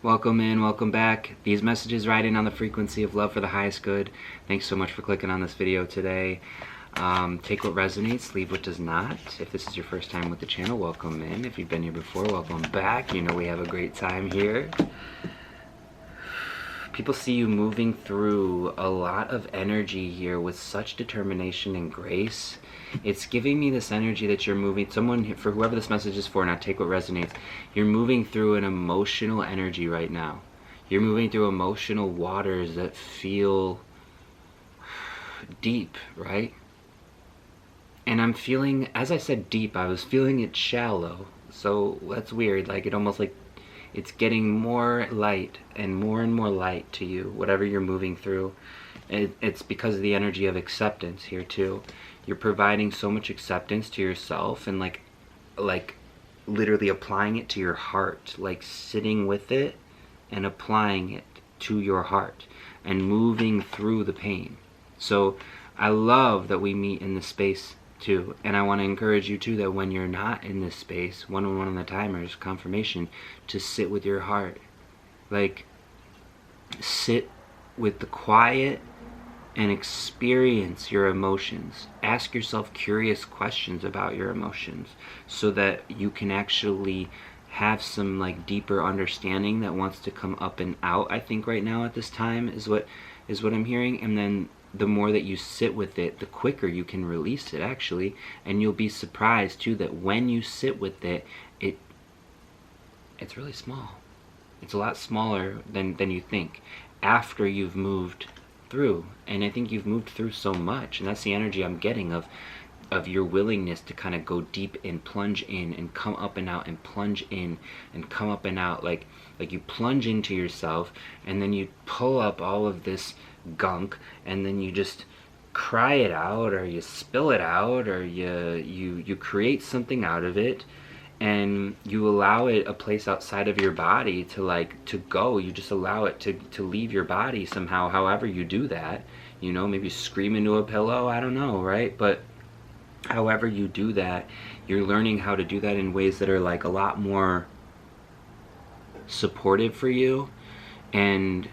Welcome in, welcome back. These messages ride in on the frequency of love for the highest good. Thanks so much for clicking on this video today. Take what resonates, leave what does not. If this is your first time with the channel, welcome in. If you've been here before, welcome back. You know we have a great time here. People see you moving through a lot of energy here with such determination and grace. It's giving me this energy that you're moving, someone, for whoever this message is for, now take what resonates, you're moving through an emotional energy right now. You're moving through emotional waters that feel deep, right? And I'm feeling, as I said deep, I was feeling it shallow. So that's weird, like it almost like it's getting more light and more light to you, whatever you're moving through. It's because of the energy of acceptance here too. You're providing so much acceptance to yourself and like literally applying it to your heart, like sitting with it and applying it to your heart and moving through the pain. So I love that we meet in this space too, and I want to encourage you too that when you're not in this space, one-on-one on the timers, confirmation, to sit with your heart. Like, sit with the quiet and experience your emotions. Ask yourself curious questions about your emotions so that you can actually have some like deeper understanding that wants to come up and out. I think right now at this time is what I'm hearing. And then the more that you sit with it, the quicker you can release it actually. And you'll be surprised too that when you sit with it, it's really small. It's a lot smaller than you think after you've moved through. And I think you've moved through so much, and that's the energy I'm getting of your willingness to kind of go deep and plunge in and come up and out and plunge in and come up and out, like you plunge into yourself and then you pull up all of this gunk and then you just cry it out, or you spill it out, or you create something out of it, and you allow it a place outside of your body to go. You just allow it to leave your body somehow, however you do that. You know, maybe scream into a pillow, I don't know, right? But however you do that, you're learning how to do that in ways that are like a lot more supportive for you. And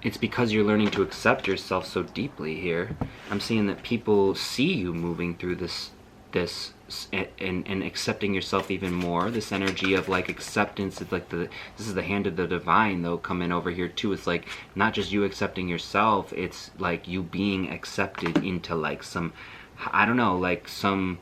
it's because you're learning to accept yourself so deeply here. I'm seeing that people see you moving through this and accepting yourself even more. This energy of like acceptance, it's like this is the hand of the divine though coming over here too. It's like not just you accepting yourself, it's like you being accepted into like some, I don't know, like some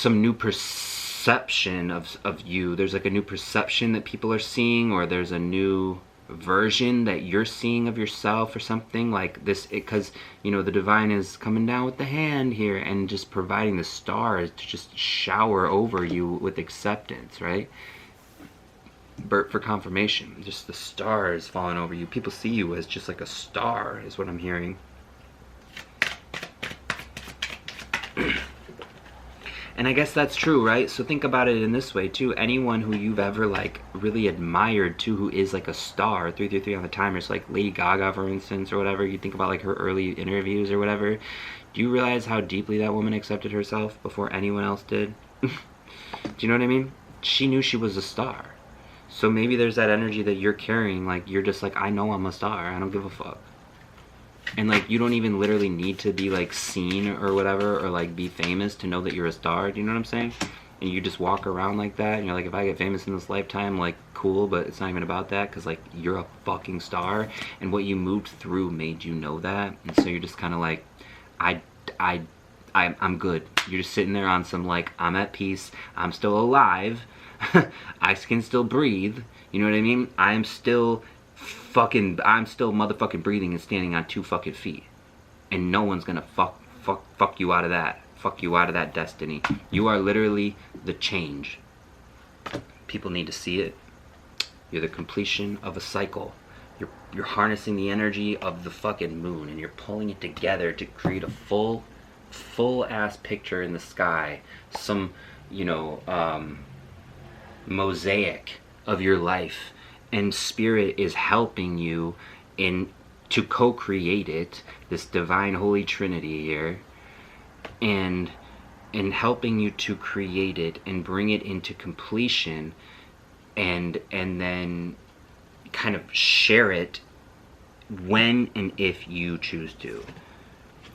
new perception of you. There's like a new perception that people are seeing, or there's a new version that you're seeing of yourself or something like this, because you know the divine is coming down with the hand here and just providing the stars to just shower over you with acceptance, right? Bert for confirmation, just the stars falling over you. People see you as just like a star is what I'm hearing. And I guess that's true, right? So think about it in this way too. Anyone who you've ever like really admired too, who is like a star, 333 on the timers, like Lady Gaga for instance, or whatever. You think about like her early interviews or whatever. Do you realize how deeply that woman accepted herself before anyone else did? Do you know what I mean? She knew she was a star. So maybe there's that energy that you're carrying, like you're just like, I know I'm a star, I don't give a fuck. And like you don't even literally need to be like seen or whatever, or like be famous to know that you're a star. Do you know what I'm saying? And you just walk around like that and you're like, if I get famous in this lifetime, like cool, but it's not even about that, because like you're a fucking star and what you moved through made you know that. And so you're just kind of like, I'm good. You're just sitting there on some like, I'm at peace, I'm still alive, I can still breathe, you know what I mean? I'm still motherfucking breathing and standing on 2 fucking feet. And no one's gonna fuck you out of that. Fuck you out of that destiny. You are literally the change. People need to see it. You're the completion of a cycle. You're harnessing the energy of the fucking moon and you're pulling it together to create a full ass picture in the sky. Some, you know, mosaic of your life. And spirit is helping you to co-create it, this divine holy trinity here, and helping you to create it and bring it into completion and then kind of share it when and if you choose to.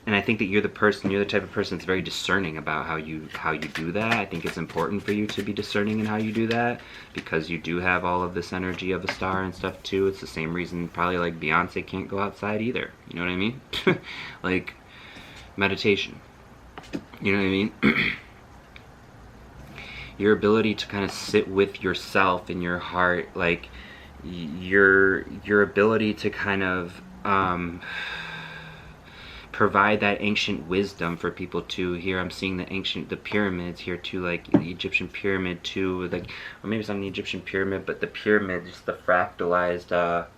And I think that you're the type of person that's very discerning about how you do that. I think it's important for you to be discerning in how you do that, because you do have all of this energy of a star and stuff too. It's the same reason probably like Beyonce can't go outside either. You know what I mean? Like meditation. You know what I mean? Your ability to kind of sit with yourself in your heart, like your ability to kind of provide that ancient wisdom for people too. Here I'm seeing the pyramids here too, like the Egyptian pyramid too, like, or maybe it's not the Egyptian pyramid, but the pyramid, just the fractalized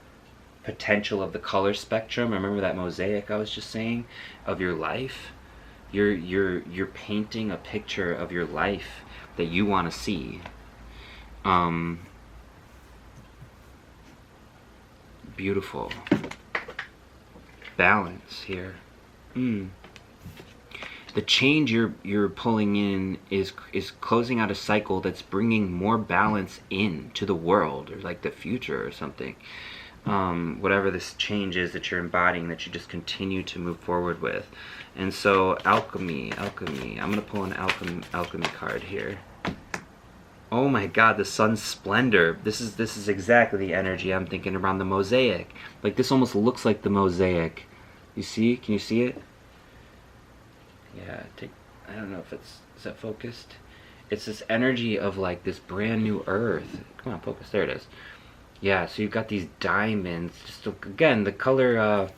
potential of the color spectrum. Remember that mosaic I was just saying of your life? You're painting a picture of your life that you want to see. Beautiful balance here. The change you're pulling in is closing out a cycle that's bringing more balance in to the world, or like the future or something. Whatever this change is that you're embodying, that you just continue to move forward with. And so alchemy. I'm gonna pull an alchemy card here. Oh my God, the sun's splendor. This is exactly the energy I'm thinking around the mosaic. Like this almost looks like the mosaic. You see? Can you see it? Yeah, I don't know if is that focused? It's this energy of like this brand new earth. Come on, focus. There it is. Yeah, so you've got these diamonds. Just again, the color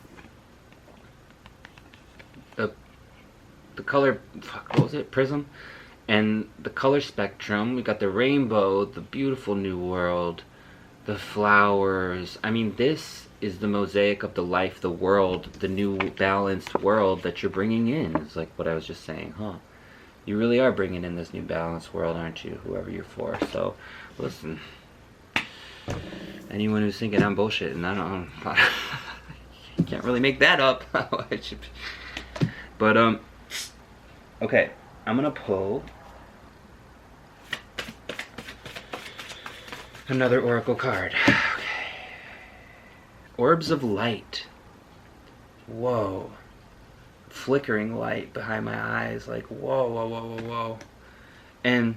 the color, what was it? Prism? And the color spectrum, we got the rainbow, the beautiful new world, the flowers. I mean, this is the mosaic of the life, the world, the new balanced world that you're bringing in. It's like what I was just saying, huh? You really are bringing in this new balanced world, aren't you? Whoever you're for. So, listen. Anyone who's thinking I'm bullshit, and I don't you can't really make that up. But, okay. I'm gonna pull another oracle card. Okay. Orbs of light. Whoa. Flickering light behind my eyes. Like, whoa, whoa, whoa, whoa, whoa. And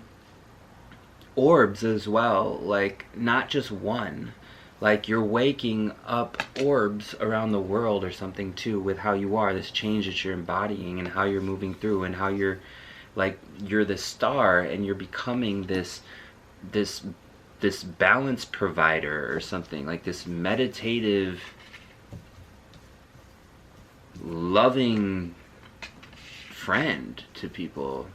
orbs as well. Like, not just one. Like, you're waking up orbs around the world or something too, with how you are. This change that you're embodying and how you're moving through, and how you're like you're the star and you're becoming this balance provider or something, like this meditative, loving friend to people.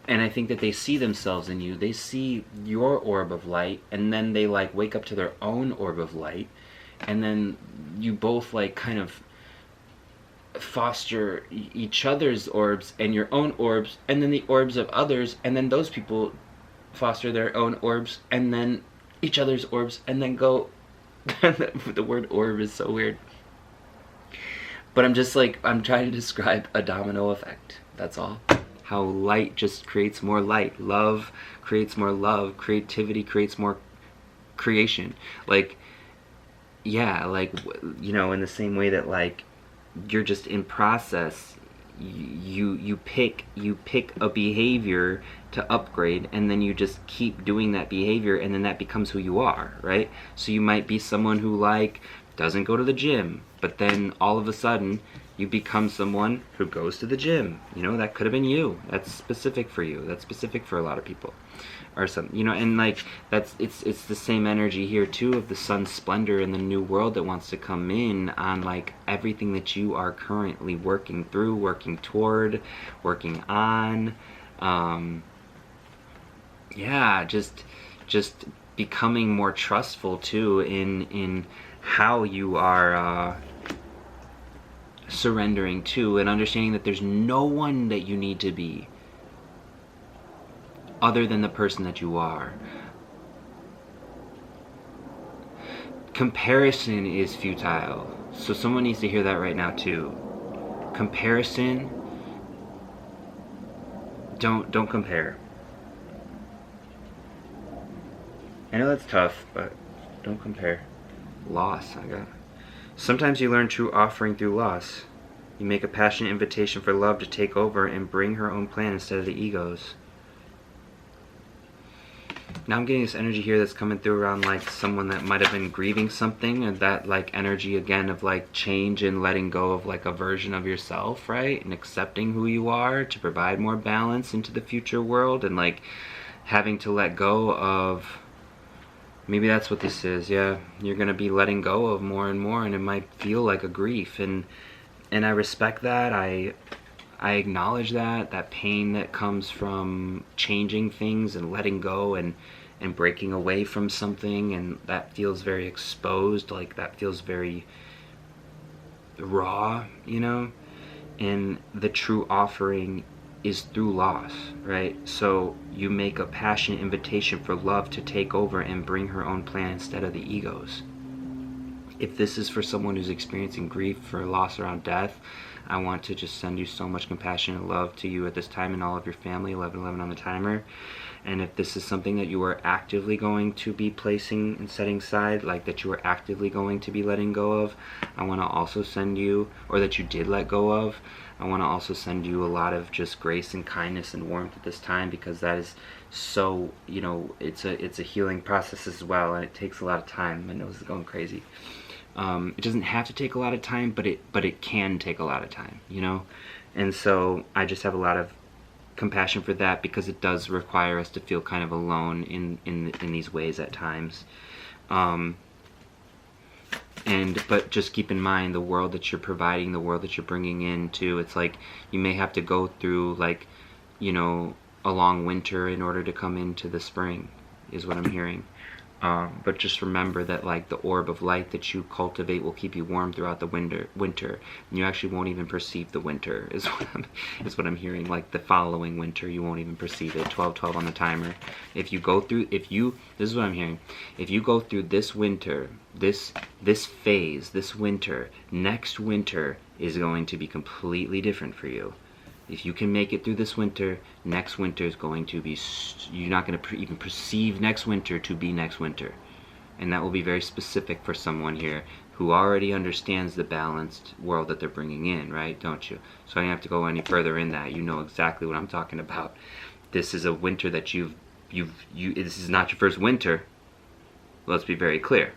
And I think that they see themselves in you. They see your orb of light, and then they like wake up to their own orb of light, and then you both like kind of foster each other's orbs and your own orbs, and then the orbs of others, and then those people foster their own orbs and then each other's orbs, and then go the word orb is so weird, but I'm trying to describe a domino effect. That's all. How light just creates more light, love creates more love, creativity creates more creation. Like, yeah, like, you know, in the same way that like you're just in process, you pick a behavior to upgrade, and then you just keep doing that behavior, and then that becomes who you are, right? So you might be someone who like doesn't go to the gym, but then all of a sudden you become someone who goes to the gym. You know, that could have been you. That's specific for you. That's specific for a lot of people. Or something, you know, and like it's the same energy here too, of the sun's splendor and the new world that wants to come in on like everything that you are currently working through, working toward, working on. Yeah, just becoming more trustful too in how you are surrendering to, and understanding that there's no one that you need to be other than the person that you are. Comparison is futile. So someone needs to hear that right now too. Comparison, don't compare. I know that's tough, but don't compare. Loss, I got. Sometimes you learn true offering through loss. You make a passionate invitation for love to take over and bring her own plan instead of the ego's. Now I'm getting this energy here that's coming through around like someone that might have been grieving something, and that like energy again of like change and letting go of like a version of yourself, right? And accepting who you are to provide more balance into the future world, and like having to let go of, maybe that's what this is, yeah. You're gonna be letting go of more and more, and it might feel like a grief, and I respect that. I acknowledge that pain that comes from changing things and letting go and breaking away from something, and that feels very exposed, like that feels very raw, you know? And the true offering is through loss, right? So you make a passionate invitation for love to take over and bring her own plan instead of the ego's. If this is for someone who's experiencing grief for loss around death, I want to just send you so much compassion and love to you at this time and all of your family, 1111 on the timer. And if this is something that you are actively going to be placing and setting aside, like that you are actively going to be letting go of, I want to also send you, or that you did let go of, I want to also send you a lot of just grace and kindness and warmth at this time, because that is so, you know, it's a healing process as well, and it takes a lot of time. My nose is going crazy. It doesn't have to take a lot of time, but it can take a lot of time, you know? And so I just have a lot of compassion for that, because it does require us to feel kind of alone in these ways at times. But just keep in mind the world that you're providing, the world that you're bringing in too. It's like you may have to go through, like, you know, a long winter in order to come into the spring, is what I'm hearing. But just remember that like the orb of light that you cultivate will keep you warm throughout the winter, and you actually won't even perceive the winter, is what I'm hearing. Like the following winter, you won't even perceive it. 1212 on the timer. This is what I'm hearing. If you go through this winter, this phase, this winter, next winter is going to be completely different for you. If you can make it through this winter, next winter is going to be, you're not going to even perceive next winter to be next winter. And that will be very specific for someone here who already understands the balanced world that they're bringing in, right? Don't you? So I don't have to go any further in that. You know exactly what I'm talking about. This is a winter that this is not your first winter. Let's be very clear.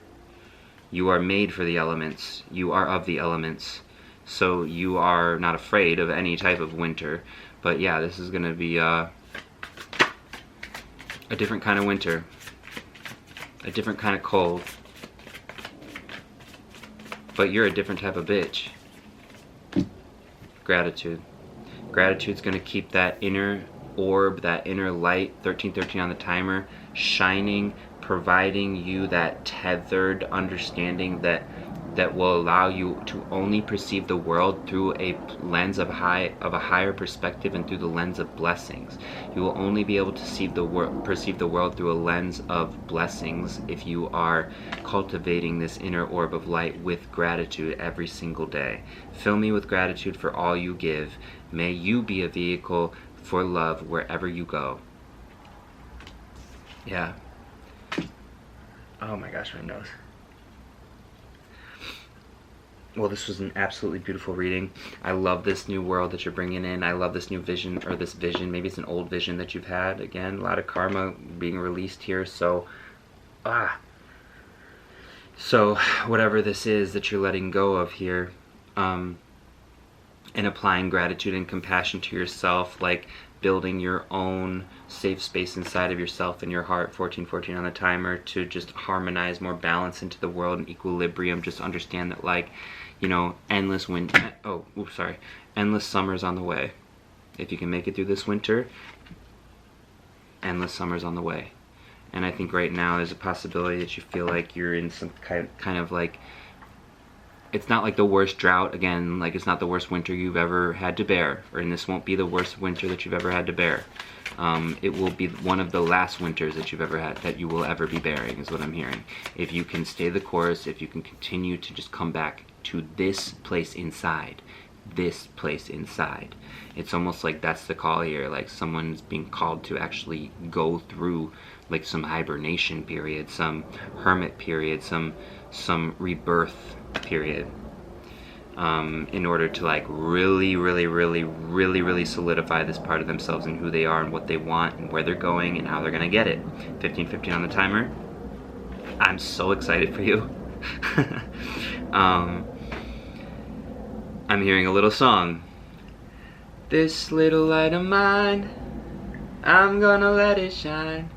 You are made for the elements. You are of the elements. So you are not afraid of any type of winter. But yeah, this is going to be a different kind of winter. A different kind of cold. But you're a different type of bitch. Gratitude. Gratitude's going to keep that inner orb, that inner light, 1313 on the timer, shining, providing you that tethered understanding that will allow you to only perceive the world through a lens of a higher perspective and through the lens of blessings. You will only be able to perceive the world through a lens of blessings if you are cultivating this inner orb of light with gratitude every single day. Fill me with gratitude for all you give. May you be a vehicle for love wherever you go. Yeah. Oh my gosh, my nose. Well, this was an absolutely beautiful reading. I love this new world that you're bringing in. I love this new vision, or this vision. Maybe it's an old vision that you've had. Again, a lot of karma being released here. So whatever this is that you're letting go of here, and applying gratitude and compassion to yourself, like building your own safe space inside of yourself and your heart, 1414 on the timer, to just harmonize more balance into the world and equilibrium. Just understand that, like, you know, endless summers on the way. If you can make it through this winter, endless summers on the way. And I think right now there's a possibility that you feel like you're in some kind of like, it's not like the worst drought, again, like it's not the worst winter you've ever had to bear, and this won't be the worst winter that you've ever had to bear. It will be one of the last winters that you've ever had, that you will ever be bearing, is what I'm hearing. If you can stay the course, if you can continue to just come back to this place inside, it's almost like that's the call here, like someone's being called to actually go through like some hibernation period, some hermit period, some rebirth period, in order to like really solidify this part of themselves and who they are and what they want and where they're going and how they're gonna get it. 15:15 on the timer. I'm so excited for you. I'm hearing a little song. This little light of mine, I'm gonna let it shine.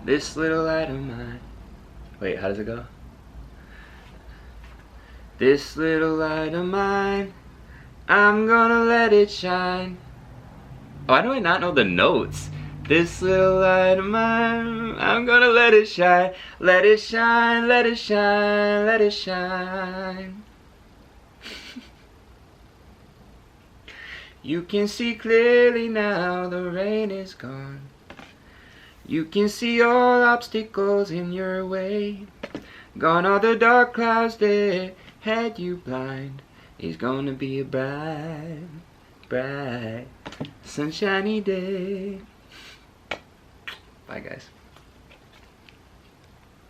This little light of mine. Wait, how does it go? This little light of mine, I'm gonna let it shine. Oh, why do I not know the notes? This little light of mine, I'm gonna let it shine. Let it shine, let it shine, let it shine. You can see clearly now, the rain is gone. You can see all obstacles in your way. Gone are the dark clouds that had you blind. It's gonna be a bright, bright, sunshiny day. Bye guys.